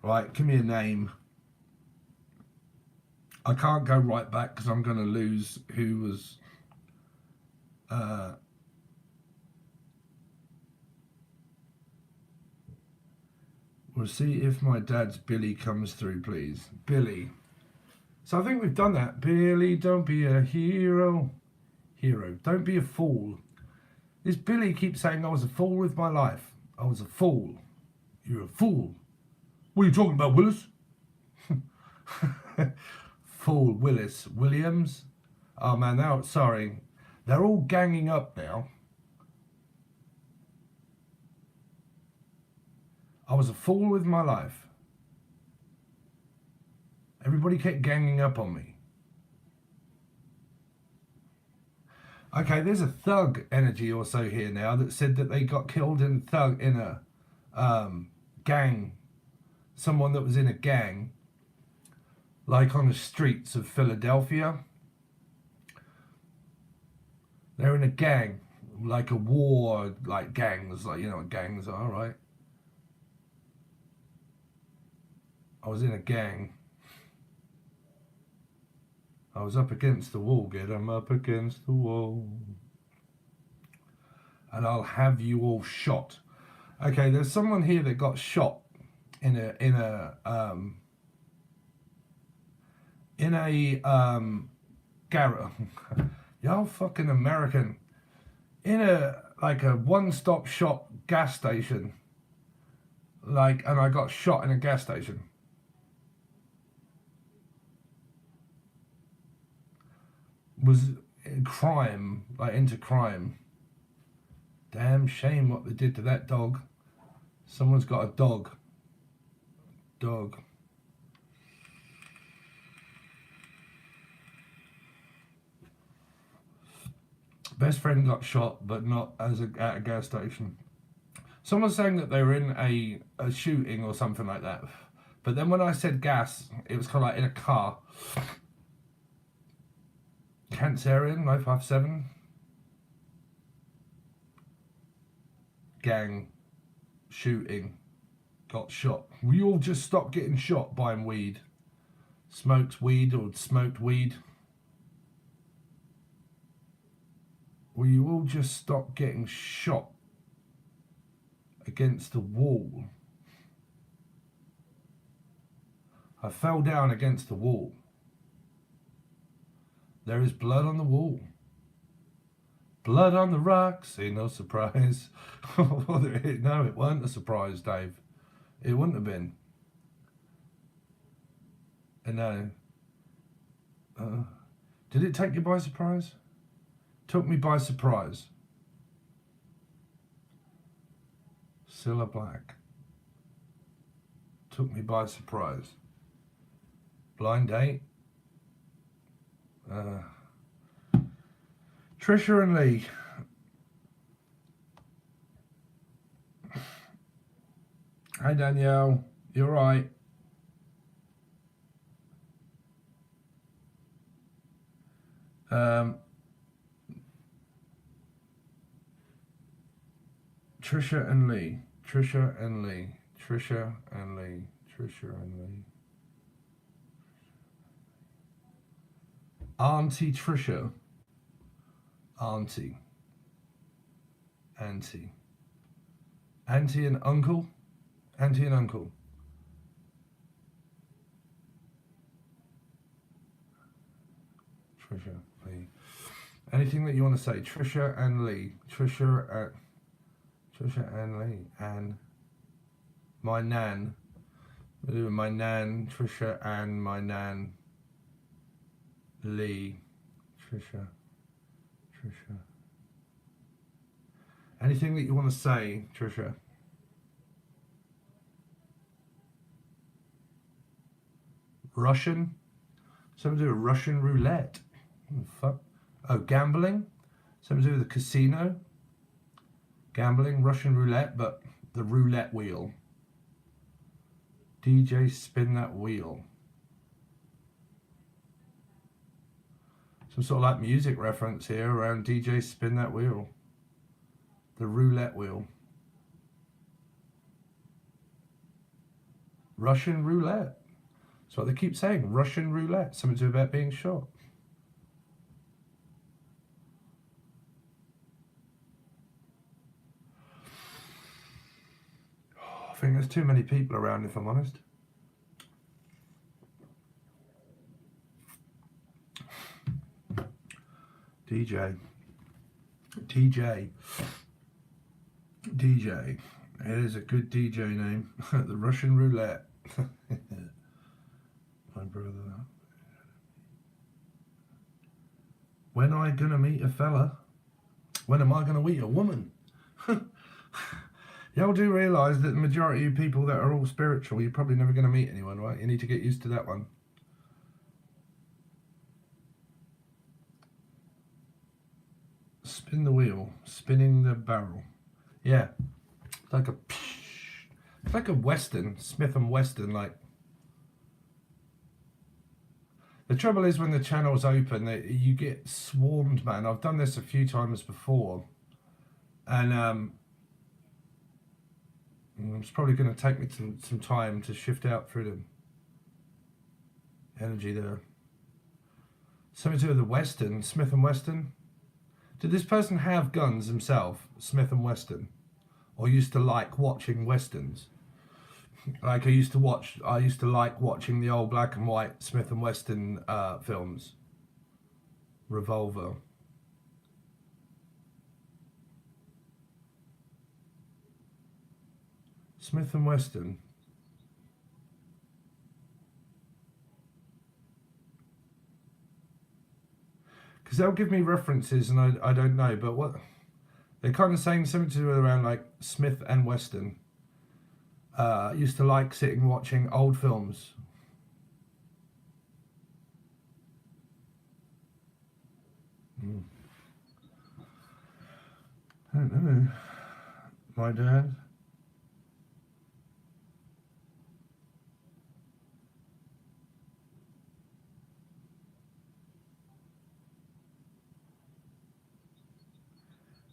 Right, give me a name. I can't go right back because I'm going to lose who was... We'll see if my dad's Billy comes through, please. Billy. So I think we've done that. Billy, don't be a hero. Hero, don't be a fool. This Billy keeps saying I was a fool with my life. I was a fool. You're a fool. What are you talking about, Willis? Fool, Willis. Williams? Oh man, now, sorry. They're all ganging up now. I was a fool with my life. Everybody kept ganging up on me. Okay, there's a thug energy also here now that said that they got killed in a gang. Someone that was in a gang, like on the streets of Philadelphia. They're in a gang, like a war, like gangs, like you know what gangs are, right? I was in a gang. I was up against the wall, kid. I'm up against the wall. And I'll have you all shot. Okay, there's someone here that got shot in a garage. Y'all fucking American. In a one-stop shop gas station. And I got shot in a gas station. Was crime, into crime. Damn shame what they did to that dog. Someone's got a dog. dog. Best friend got shot, but not at a gas station. Someone's saying that they were in a shooting or something like that. But then when I said gas, it was kind of like in a car. Cancerian, 957. Gang. Shooting. Got shot. We all just stopped getting shot buying weed. Smoked weed or smoked weed. Will you all just stop getting shot against the wall? I fell down against the wall. There is blood on the wall. Blood on the rocks, ain't no surprise. No, it weren't a surprise, Dave. It wouldn't have been. No. Did it take you by surprise? Took me by surprise. Cilla Black. Took me by surprise. Blind date. Trisha and Lee. Hi Danielle, you're right. Trisha and Lee. Trisha and Lee. Trisha and Lee. Trisha and Lee. Auntie Trisha. Auntie. Auntie. Auntie and uncle. Auntie and uncle. Trisha, Lee. Anything that you want to say? Trisha and Lee. Trisha and Lee. And my nan. My nan, Trisha, and my nan, Lee. Trisha. Anything that you want to say, Trisha? Russian? Something to do with Russian roulette. What the fuck? Oh, gambling? Something to do with the casino? Gambling, Russian roulette, but the roulette wheel. DJ spin that wheel. Some sort of like music reference here around DJ spin that wheel. The roulette wheel. Russian roulette. That's what they keep saying. Russian roulette. Something to do about being shot. I think there's too many people around, if I'm honest. DJ. It is a good DJ name. The Russian roulette. My brother. When am I gonna meet a fella? When am I gonna meet a woman? Y'all do realise that the majority of people that are all spiritual, you're probably never gonna meet anyone, right? You need to get used to that one. Spin the wheel, spinning the barrel. Yeah, it's like a Western, Smith and Western. Like, the trouble is when the channel's open, you get swarmed, man. I've done this a few times before, and it's probably going to take me some time to shift out through the energy there. Something to do with the Western, Smith and Western. Did this person have guns himself, Smith and Wesson, or used to like watching westerns? Like I used to like watching the old black and white Smith and Wesson films. Revolver. Smith and Wesson. Because they'll give me references and I don't know, but what they're kind of saying something to do around like Smith and Wesson. I used to like sitting watching old films. I don't know. My dad.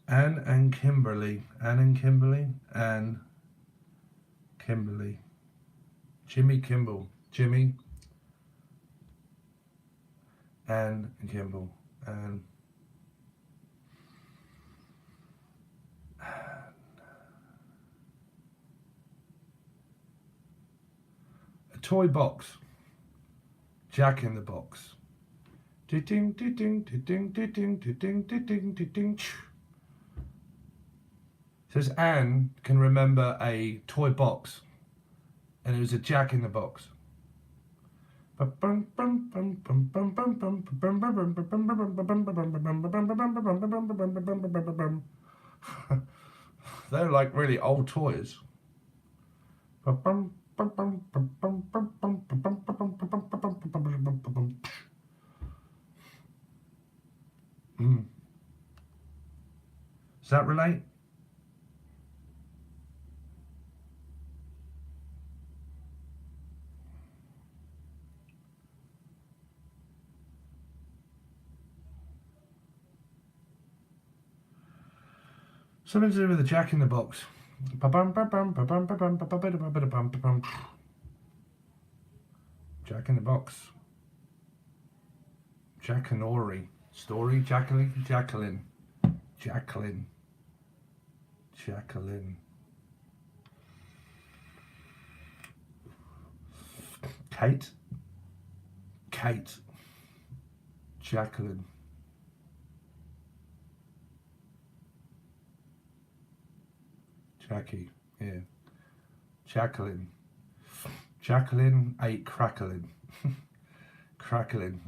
Anne and Kimberly. Anne and Kimberly. Anne. Kimberly. Jimmy Kimball. Jimmy. Anne and Kimball. Anne. A toy box. Jack in the Box. Ding ding ding ding ding ding ding ding ding. Says Anne can remember a toy box, and it was a Jack in the Box. They're like really old toys. Does that relate? Something to do with the Jack in the Box. Jack in the Box. Jack and Ori. Story, Jacqueline. Kate. Jacqueline. Jackie, yeah. Jacqueline ate crackling. Crackling.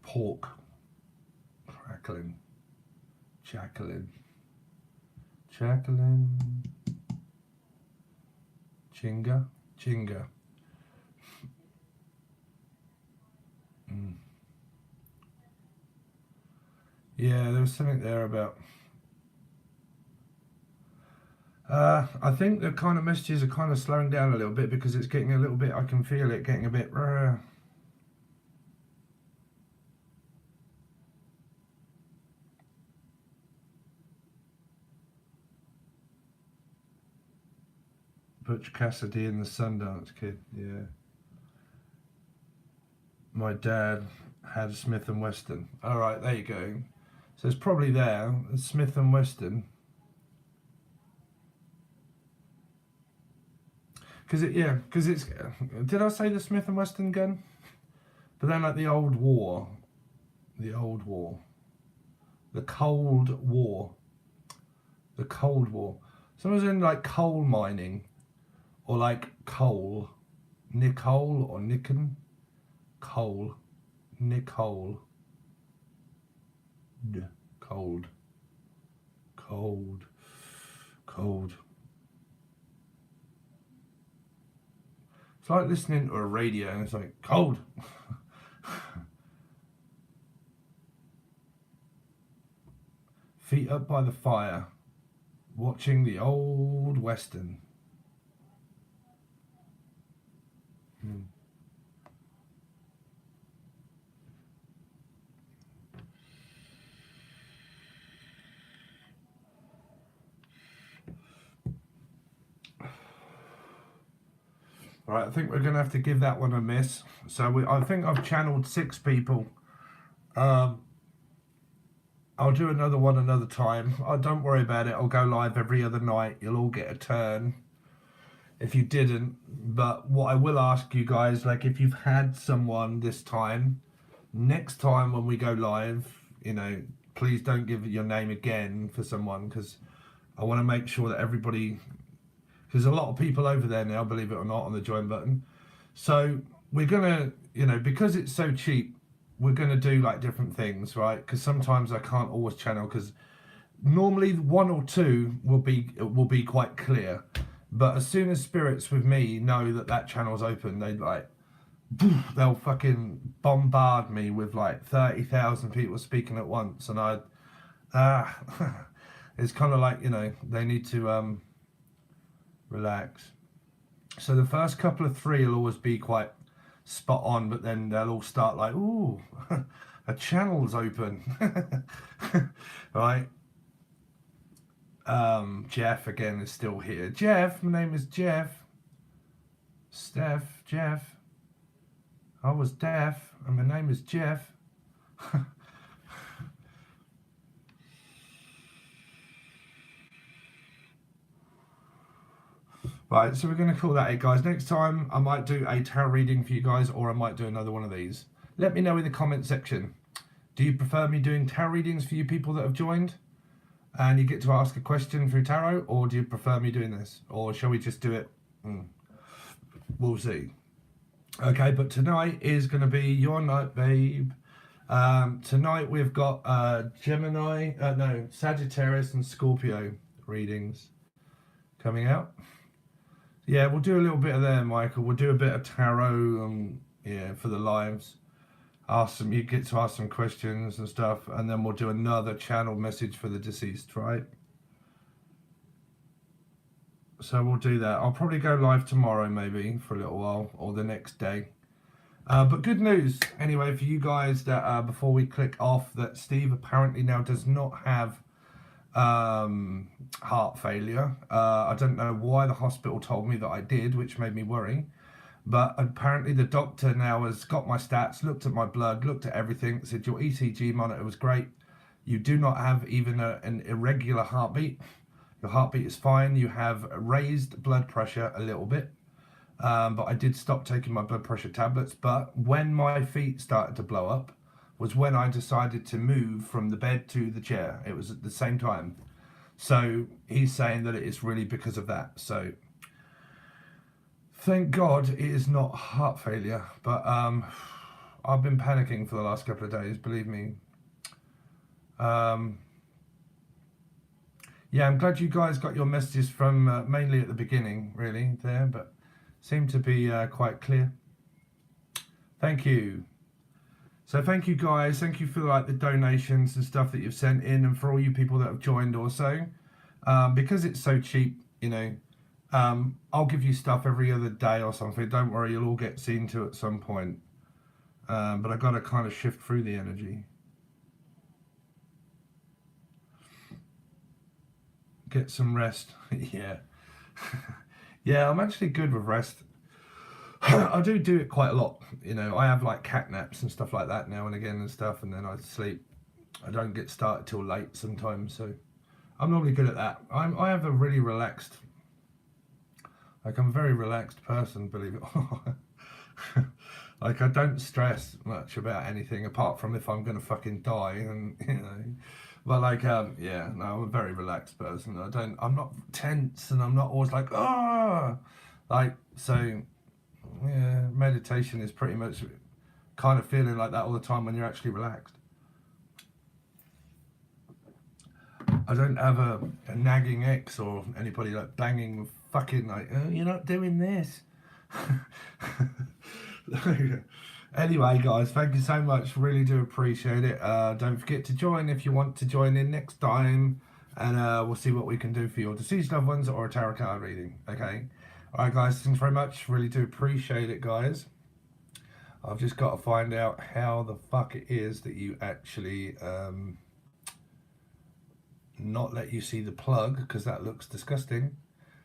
Pork. Crackling. Jacqueline. Chinga. Yeah, there was something there about... I think the kind of messages are kind of slowing down a little bit because it's getting a little bit, I can feel it getting a bit... Butch Cassidy and the Sundance Kid, yeah. My dad had a Smith & Wesson. Alright, there you go. So it's probably there, Smith & Wesson. Because it's... Did I say the Smith & Wesson gun? But then like the old war. The Cold War. Someone's in like coal mining. Or like coal. Nicole or Nicken. Coal. Nicole. Cold. It's like listening to a radio and it's like, cold. Feet up by the fire, watching the old Western. Right, I think we're going to have to give that one a miss. So I think I've channeled 6 people. I'll do another one another time. Don't worry about it. I'll go live every other night. You'll all get a turn if you didn't. But what I will ask you guys, like if you've had someone this time, next time when we go live, you know, please don't give your name again for someone, because I want to make sure that everybody... There's a lot of people over there now, believe it or not, on the join button. So we're going to, you know, because it's so cheap, we're going to do like different things, right? Because sometimes I can't always channel, because normally 1 or 2 will be quite clear. But as soon as spirits with me know that that channel's open, they'll fucking bombard me with like 30,000 people speaking at once, and it's kind of like, you know, they need to relax. So the first couple of three will always be quite spot on, but then they'll all start like, ooh, a channel's open. Right. Jeff again is still here. Jeff, my name is Jeff. Jeff. I was deaf, and my name is Jeff. Right, so we're going to call that it, guys. Next time, I might do a tarot reading for you guys, or I might do another one of these. Let me know in the comment section. Do you prefer me doing tarot readings for you people that have joined, and you get to ask a question through tarot, or do you prefer me doing this? Or shall we just do it? We'll see. Okay, but tonight is going to be your night, babe. Tonight we've got Sagittarius and Scorpio readings coming out. Yeah, we'll do a little bit of there, Michael. We'll do a bit of tarot, for the lives. You get to ask some questions and stuff, and then we'll do another channel message for the deceased, right? So we'll do that. I'll probably go live tomorrow, maybe for a little while, or the next day. But good news, anyway, for you guys that before we click off, that Steve apparently now does not have heart failure. I don't know why the hospital told me that I did, which made me worry, but apparently the doctor now has got my stats, looked at my blood, looked at everything, said your ECG monitor was great, you do not have even an irregular heartbeat, your heartbeat is fine, you have raised blood pressure a little bit, but I did stop taking my blood pressure tablets. But when my feet started to blow up was when I decided to move from the bed to the chair. It was at the same time. So he's saying that it is really because of that. So thank God it is not heart failure. But I've been panicking for the last couple of days, believe me. Yeah, I'm glad you guys got your messages from mainly at the beginning, really, there, but seemed to be quite clear. Thank you. So thank you guys, thank you for like the donations and stuff that you've sent in, and for all you people that have joined also. Because it's so cheap, you know, I'll give you stuff every other day or something. Don't worry, you'll all get seen to at some point. But I've got to kind of shift through the energy. Get some rest. Yeah. Yeah, I'm actually good with rest. I do it quite a lot, you know. I have like cat naps and stuff like that now and again and stuff, and then I sleep. I don't get started till late sometimes, so I'm normally good at that. I have a really relaxed, like I'm a very relaxed person, believe it or not. Like I don't stress much about anything apart from if I'm gonna fucking die, and you know. But like yeah, no, I'm a very relaxed person. I'm not tense, and I'm not always like so. Yeah, meditation is pretty much kind of feeling like that all the time when you're actually relaxed. I don't have a nagging ex or anybody like banging fucking like, oh, you're not doing this. Anyway, guys, thank you so much. Really do appreciate it. Don't forget to join if you want to join in next time, and we'll see what we can do for your deceased loved ones or a tarot card reading. Okay. Alright guys, thanks very much, really do appreciate it guys. I've just got to find out how the fuck it is that you actually not let you see the plug, because that looks disgusting.